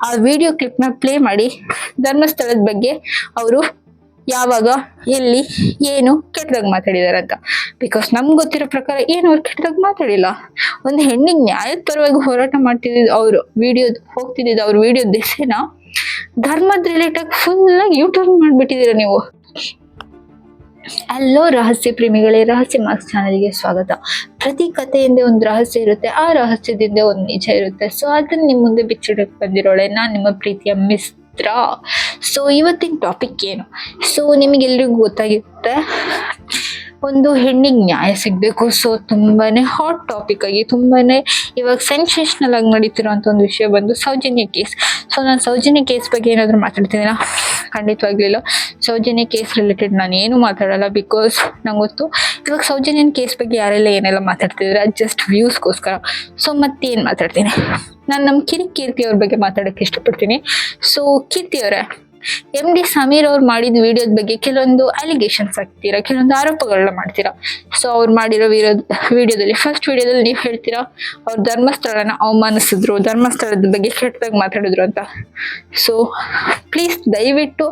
ಆ video ಕ್ಲಿಪ್ನ play ಮಾಡಿ ಧರ್ಮಸ್ಥಳದ ಬಗ್ಗೆ ಅವರು ಯಾವಾಗ ಎಲ್ಲಿ ಏನು ಕೆಟ್ಟದಾಗ ಮಾತಾಡಿದಾರೆ ಅಂತ. ಬಿಕಾಸ್ ನಮ್ಗೆ ಗೊತ್ತಿರೋ ಪ್ರಕಾರ ಏನು ಅವ್ರು ಕೆಟ್ಟದಾಗ ಮಾತಾಡಿಲ್ಲ. ಒಂದು ಹೆಣ್ಣಿಗೆ ನ್ಯಾಯದ ಪರವಾಗಿ ಹೋರಾಟ ಮಾಡ್ತಿದ್ದಿದ್ದು ಅವರು ಹೋಗ್ತಿದ್ದಿದ್ದು ಅವ್ರ ವಿಡಿಯೋ ದಿಸೆನ ಧರ್ಮದ ರಿಲೇಟೆಡ್ ಫುಲ್ ಆಗಿ ಯೂಟರ್ನ್ ಮಾಡ್ಬಿಟ್ಟಿದ್ದೀರ ನೀವು. ಹಲೋ ರಹಸ್ಯ ಪ್ರೇಮಿಗಳೇ, ರಹಸ್ಯ ಮಾರ್ಕ್ಸ್ ಚಾನಲ್ಗೆ ಸ್ವಾಗತ. ಪ್ರತಿ ಕಥೆಯಿಂದ ಒಂದು ರಹಸ್ಯ ಇರುತ್ತೆ, ಆ ರಹಸ್ಯದಿಂದ ಒಂದು ನಿಜ ಇರುತ್ತೆ. ಸೊ ಅದನ್ನ ನಿಮ್ಮ ಮುಂದೆ ಬಿಚ್ಚಿಡಕ್ಕೆ ಬಂದಿರೋಳೆ ನಾನು ನಿಮ್ಮ ಪ್ರೀತಿಯ ಮಿಸ್ತ್ರ. ಸೊ ಇವತ್ತಿನ ಟಾಪಿಕ್ ಏನು? ಸೊ ನಿಮಗೆಲ್ರಿಗೂ ಗೊತ್ತಾಗಿರುತ್ತೆ, ಒಂದು ಹೆಣ್ಣಿಗೆ ನ್ಯಾಯ ಸಿಗಬೇಕು. ಸೊ ತುಂಬಾನೇ ಹಾಟ್ ಟಾಪಿಕ್ ಆಗಿ ತುಂಬಾನೇ ಇವಾಗ ಸೆನ್ಸೇಷನಲ್ ಆಗಿ ನಡೀತಿರೋಂಥ ಒಂದು ವಿಷಯ ಬಂದು ಸೌಜನ್ಯ ಕೇಸ್. ಸೊ ನಾನು ಸೌಜನ್ಯ ಕೇಸ್ ಬಗ್ಗೆ ಏನಾದರೂ ಮಾತಾಡ್ತಿದ್ದೀನ? ಖಂಡಿತವಾಗ್ಲಿಲ್ಲ. ಸೌಜನ್ಯ ಕೇಸ್ ರಿಲೇಟೆಡ್ ನಾನು ಏನು ಮಾತಾಡಲ್ಲ. ಬಿಕಾಸ್ ನಂಗೆ ಗೊತ್ತು ಇವಾಗ ಸೌಜನ್ಯನ ಕೇಸ್ ಬಗ್ಗೆ ಯಾರೆಲ್ಲ ಏನೆಲ್ಲ ಮಾತಾಡ್ತಿದ್ರೆ ಅದು ಜಸ್ಟ್ ವ್ಯೂಸ್ಗೋಸ್ಕರ. ಸೊ ಮತ್ತೇನು ಮಾತಾಡ್ತೀನಿ ನಾನು? ನಮ್ಮ ಕೀರ್ತಿ ಅವ್ರ ಬಗ್ಗೆ ಮಾತಾಡೋಕ್ಕೆ ಇಷ್ಟಪಡ್ತೀನಿ. ಸೊ ಕೀರ್ತಿ ಅವರೇ, MD ಸಮೀರ್ ಅವ್ರು ಮಾಡಿದ ವಿಡಿಯೋದ ಬಗ್ಗೆ ಕೆಲವೊಂದು ಅಲಿಗೇಷನ್ಸ್ ಹಾಕ್ತೀರಾ, ಕೆಲವೊಂದು ಆರೋಪಗಳನ್ನ ಮಾಡ್ತೀರಾ. ಸೊ ಅವ್ರು ಮಾಡಿರೋ ವಿಡಿಯೋದಲ್ಲಿ ಫಸ್ಟ್ ವಿಡಿಯೋದಲ್ಲಿ ನೀವು ಹೇಳ್ತೀರಾ ಅವ್ರು ಧರ್ಮಸ್ಥಳನ ಅವಮಾನಿಸಿದ್ರು, ಧರ್ಮಸ್ಥಳದ ಬಗ್ಗೆ ಕೆಟ್ಟದಾಗ ಮಾತಾಡಿದ್ರು ಅಂತ. ಸೊ ಪ್ಲೀಸ್ ದಯವಿಟ್ಟು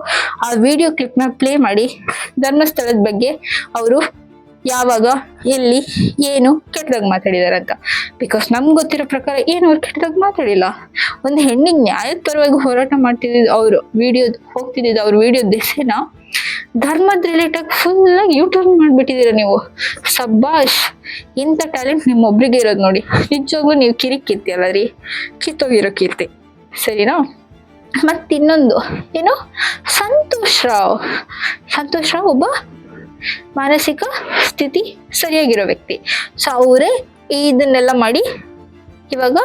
ಆ ವಿಡಿಯೋ ಕ್ಲಿಪ್ನ ಪ್ಲೇ ಮಾಡಿ ಧರ್ಮಸ್ಥಳದ ಬಗ್ಗೆ ಅವರು ಯಾವಾಗ ಎಲ್ಲಿ ಏನು ಕೆಟ್ಟದಾಗ ಮಾತಾಡಿದಾರೆ ಅಂತ. ಬಿಕಾಸ್ ನಮ್ಗೆ ಗೊತ್ತಿರೋ ಪ್ರಕಾರ ಏನು ಅವ್ರು ಕೆಟ್ಟದಾಗ ಮಾತಾಡಿಲ್ಲ. ಒಂದು ಹೆಣ್ಣಿಗೆ ನ್ಯಾಯದ ಪರವಾಗಿ ಹೋರಾಟ ಮಾಡ್ತಿದ್ದಿದ್ದು ಅವರು ಹೋಗ್ತಿದ್ದಿದ್ದು ಅವ್ರ ವಿಡಿಯೋ ದಿಸೆನ ಧರ್ಮದ ರಿಲೇಟೆಡ್ ಫುಲ್ ಆಗಿ ಯೂಟರ್ನ್ ಮಾಡ್ಬಿಟ್ಟಿದ್ದೀರ ನೀವು. ಸಬ್ಬಾಷ್, ಇಂಥ ಟ್ಯಾಲೆಂಟ್ ನಿಮ್ಮೊಬ್ರಿಗೆ ಇರೋದು ನೋಡಿ. ನಿಜವಾಗ್ಲೂ ನೀವು ಕೀರ್ತಿ ಅಲ್ಲ ರೀ, ಕಿತ್ತೋಗಿರೋ ಕೀರ್ತಿ, ಸರಿನಾ? ಮತ್ತಿನ್ನೊಂದು ಏನು, ಸಂತೋಷ್ ರಾವ್ ಒಬ್ಬ ಮಾನಸಿಕ ಸ್ಥಿತಿ ಸರಿಯಾಗಿರೋ ವ್ಯಕ್ತಿ. ಸೊ ಅವರೇ ಇದನ್ನೆಲ್ಲ ಮಾಡಿ ಇವಾಗ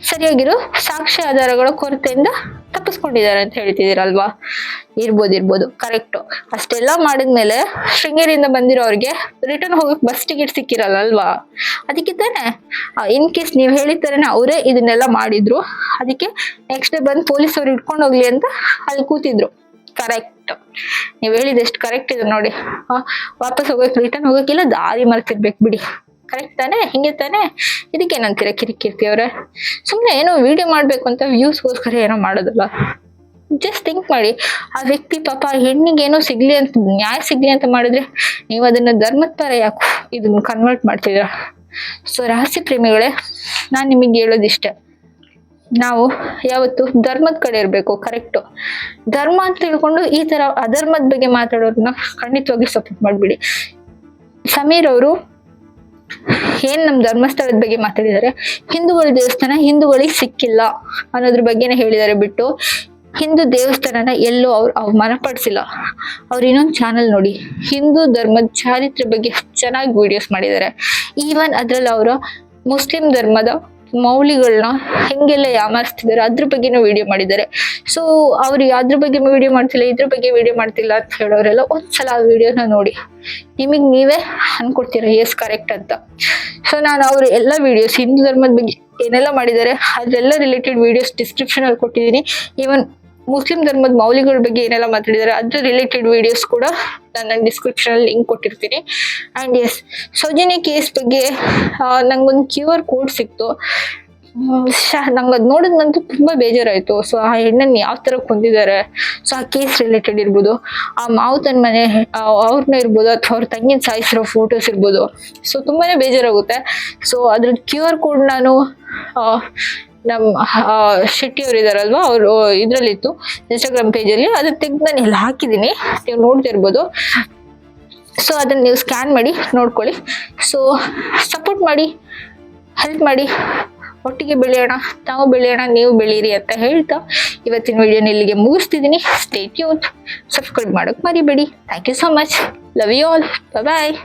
ಸರಿಯಾಗಿರೋ ಸಾಕ್ಷ್ಯ ಆಧಾರಗಳ ಕೊರತೆಯಿಂದ ತಪ್ಪಿಸ್ಕೊಂಡಿದ್ದಾರೆ ಅಂತ ಹೇಳ್ತಿದ್ದೀರಲ್ವಾ? ಇರ್ಬೋದು, ಕರೆಕ್ಟು. ಅಷ್ಟೆಲ್ಲ ಮಾಡಿದ್ಮೇಲೆ ಶೃಂಗೇರಿಯಿಂದ ಬಂದಿರೋರಿಗೆ ರಿಟರ್ನ್ ಹೋಗಕ್ಕೆ ಬಸ್ ಟಿಕೆಟ್ ಸಿಕ್ಕಿರಲ್ಲ ಅಲ್ವಾ? ಅದಕ್ಕೆ ತಾನೆ ಇನ್ ಕೇಸ್ ನೀವು ಹೇಳಿತಾರೇನೆ ಅವರೇ ಇದನ್ನೆಲ್ಲ ಮಾಡಿದ್ರು, ಅದಕ್ಕೆ ನೆಕ್ಸ್ಟ್ ಡೇ ಬಂದು ಪೊಲೀಸವ್ರು ಇಟ್ಕೊಂಡು ಹೋಗ್ಲಿ ಅಂತ ಅಲ್ಲಿ ಕೂತಿದ್ರು. ಕರೆಕ್ಟ್, ನೀವು ಹೇಳಿದ ಎಷ್ಟು ಕರೆಕ್ಟ್ ಇದೆ ನೋಡಿ. ವಾಪಸ್ ಹೋಗಕ್ಕೆ ರಿಟರ್ನ್ ಹೋಗಕ್ಕಿಲ್ಲ, ದಾರಿ ಮರ್ತಿರ್ಬೇಕು ಬಿಡಿ. ಕರೆಕ್ಟ್ ತಾನೆ? ಹಿಂಗೆ ತಾನೆ? ಇದಕ್ಕೇನಂತೀರ ಕೀರ್ತಿ ಅವರೇ? ಸುಮ್ಮನೆ ಏನೋ ವಿಡಿಯೋ ಮಾಡ್ಬೇಕು ಅಂತ ವ್ಯೂಸ್ಗೋಸ್ಕರ ಏನೋ ಮಾಡೋದಲ್ಲ. ಜಸ್ಟ್ ಥಿಂಕ್ ಮಾಡಿ, ಆ ವ್ಯಕ್ತಿ ಪಾಪ ಹೆಣ್ಣಿಗೆ ಏನೋ ಸಿಗ್ಲಿ ಅಂತ, ನ್ಯಾಯ ಸಿಗ್ಲಿ ಅಂತ ಮಾಡಿದ್ರೆ ನೀವು ಅದನ್ನ ಧರ್ಮದ ಪರ ಯಾಕೆ ಇದನ್ನ ಕನ್ವರ್ಟ್ ಮಾಡ್ತಿದ್ದೀರ? ಸೊ ರಹಸ್ಯ ಪ್ರೇಮಿಗಳೇ, ನಾನು ನಿಮಗೆ ಹೇಳೋದಿಷ್ಟೇ, ನಾವು ಯಾವತ್ತು ಧರ್ಮದ ಕಡೆ ಇರಬೇಕು. ಕರೆಕ್ಟು. ಧರ್ಮ ಅಂತ ತಿಳ್ಕೊಂಡು ಈ ತರ ಅಧರ್ಮದ ಬಗ್ಗೆ ಮಾತಾಡೋರನ್ನ ಖಂಡಿತವಾಗಿ ಸಪೋರ್ಟ್ ಮಾಡ್ಬಿಡಿ. ಸಮೀರ್ ಅವರು ಏನ್ ನಮ್ ಧರ್ಮಸ್ಥಳದ ಬಗ್ಗೆ ಮಾತಾಡಿದ್ದಾರೆ, ಹಿಂದೂಗಳ ದೇವಸ್ಥಾನ ಹಿಂದೂಗಳಿಗೆ ಸಿಕ್ಕಿಲ್ಲ ಅನ್ನೋದ್ರ ಬಗ್ಗೆನೇ ಹೇಳಿದ್ದಾರೆ ಬಿಟ್ಟು ಹಿಂದೂ ದೇವಸ್ಥಾನನ ಎಲ್ಲೋ ಅವ್ರು ಅವಮಾನ ಪಡಿಸಿಲ್ಲ. ಅವ್ರು ಇನ್ನೊಂದು ಚಾನಲ್ ನೋಡಿ, ಹಿಂದೂ ಧರ್ಮದ ಚಾರಿತ್ರ್ಯ ಬಗ್ಗೆ ಚೆನ್ನಾಗಿ ವಿಡಿಯೋಸ್ ಮಾಡಿದ್ದಾರೆ. ಈವನ್ ಅದ್ರಲ್ಲಿ ಅವರು ಮುಸ್ಲಿಂ ಧರ್ಮದ ಮೌಲ್ಯಗಳನ್ನ ಹೆಂಗೆಲ್ಲ ಯಾಮಾರಿಸ್ತಿದ್ದಾರೆ ಅದ್ರ ಬಗ್ಗೆನೂ ವಿಡಿಯೋ ಮಾಡಿದ್ದಾರೆ. ಸೊ ಅವ್ರು ಅದ್ರ ಬಗ್ಗೆ ವಿಡಿಯೋ ಮಾಡ್ತಿಲ್ಲ, ಇದ್ರ ಬಗ್ಗೆ ವಿಡಿಯೋ ಮಾಡ್ತಿಲ್ಲ ಅಂತ ಹೇಳೋರೆಲ್ಲ ಒಂದ್ಸಲ ಆ ವಿಡಿಯೋನ ನೋಡಿ, ನಿಮಗೆ ನೀವೇ ಅನ್ಕೊಡ್ತೀರ ಎಸ್ ಕರೆಕ್ಟ್ ಅಂತ. ಸೊ ನಾನು ಅವ್ರ ಎಲ್ಲ ವಿಡಿಯೋಸ್ ಹಿಂದೂ ಧರ್ಮದ ಬಗ್ಗೆ ಏನೆಲ್ಲ ಮಾಡಿದ್ದಾರೆ ಅದೆಲ್ಲ ರಿಲೇಟೆಡ್ ವಿಡಿಯೋಸ್ ಡಿಸ್ಕ್ರಿಪ್ಷನ್ ಅಲ್ಲಿ ಕೊಟ್ಟಿದ್ದೀನಿ. ಈವನ್ ಮುಸ್ಲಿಂ ಧರ್ಮದ ಮೌಲ್ಯಗಳ ಬಗ್ಗೆ ಏನೆಲ್ಲ ಮಾತಾಡಿದ್ದಾರೆ ಅದ್ರ ರಿಲೇಟೆಡ್ ವಿಡಿಯೋಸ್ ಕೂಡ ನಾನು ಡಿಸ್ಕ್ರಿಪ್ಷನ್ ಅಲ್ಲಿ ಲಿಂಕ್ ಕೊಟ್ಟಿರ್ತೀನಿ. ಆ್ಯಂಡ್ ಎಸ್, ಸೌಜನ್ಯ ಕೇಸ್ ಬಗ್ಗೆ ನಂಗೊಂದು QR ಕೋಡ್ ಸಿಕ್ತು. ನಂಗೆ ಅದು ನೋಡಿದ್ನಂತೂ ತುಂಬಾ ಬೇಜಾರಾಯ್ತು. ಸೊ ಆ ಹೆಣ್ಣನ್ನು ಯಾವ ತರ ಕೊಂದಿದ್ದಾರೆ, ಸೊ ಆ ಕೇಸ್ ರಿಲೇಟೆಡ್ ಇರ್ಬೋದು, ಆ ಮಾವುತನ ಮನೆ ಅವ್ರನ್ನ ಇರ್ಬೋದು, ಅಥವಾ ಅವ್ರ ತಂಗಿನ ಸಾಯಿಸಿರೋ ಫೋಟೋಸ್ ಇರ್ಬೋದು. ಸೊ ತುಂಬಾನೇ ಬೇಜಾರಾಗುತ್ತೆ. ಸೊ ಅದ್ರ QR ಕೋಡ್ ನಾನು ನಮ್ಮ ಶೆಟ್ಟಿ ಅವ್ರು ಇದಾರಲ್ವಾ, ಅವರು ಇದ್ರಲ್ಲಿತ್ತು ಇನ್ಸ್ಟಾಗ್ರಾಮ್ ಪೇಜಲ್ಲಿ, ಅದನ್ನ ತೆಗೆದು ನಾನು ಇಲ್ಲಿ ಹಾಕಿದ್ದೀನಿ, ನೀವು ನೋಡ್ತಿರ್ಬೋದು. ಸೊ ಅದನ್ನ ನೀವು ಸ್ಕ್ಯಾನ್ ಮಾಡಿ ನೋಡ್ಕೊಳ್ಳಿ. ಸೊ ಸಪೋರ್ಟ್ ಮಾಡಿ, ಹೆಲ್ಪ್ ಮಾಡಿ, ಒಟ್ಟಿಗೆ ಬೆಳೆಯೋಣ, ನಾವು ಬೆಳೆಯೋಣ, ನೀವು ಬೆಳೀರಿ ಅಂತ ಹೇಳ್ತಾ ಇವತ್ತಿನ ವಿಡಿಯೋನ ಇಲ್ಲಿಗೆ ಮುಗಿಸ್ತಿದ್ದೀನಿ. ಸ್ಟೇ ಟ್ಯೂನ್, ಸಬ್ಸ್ಕ್ರೈಬ್ ಮಾಡೋಕೆ ಮರಿಬೇಡಿ. Thank you so much, love you all, bye.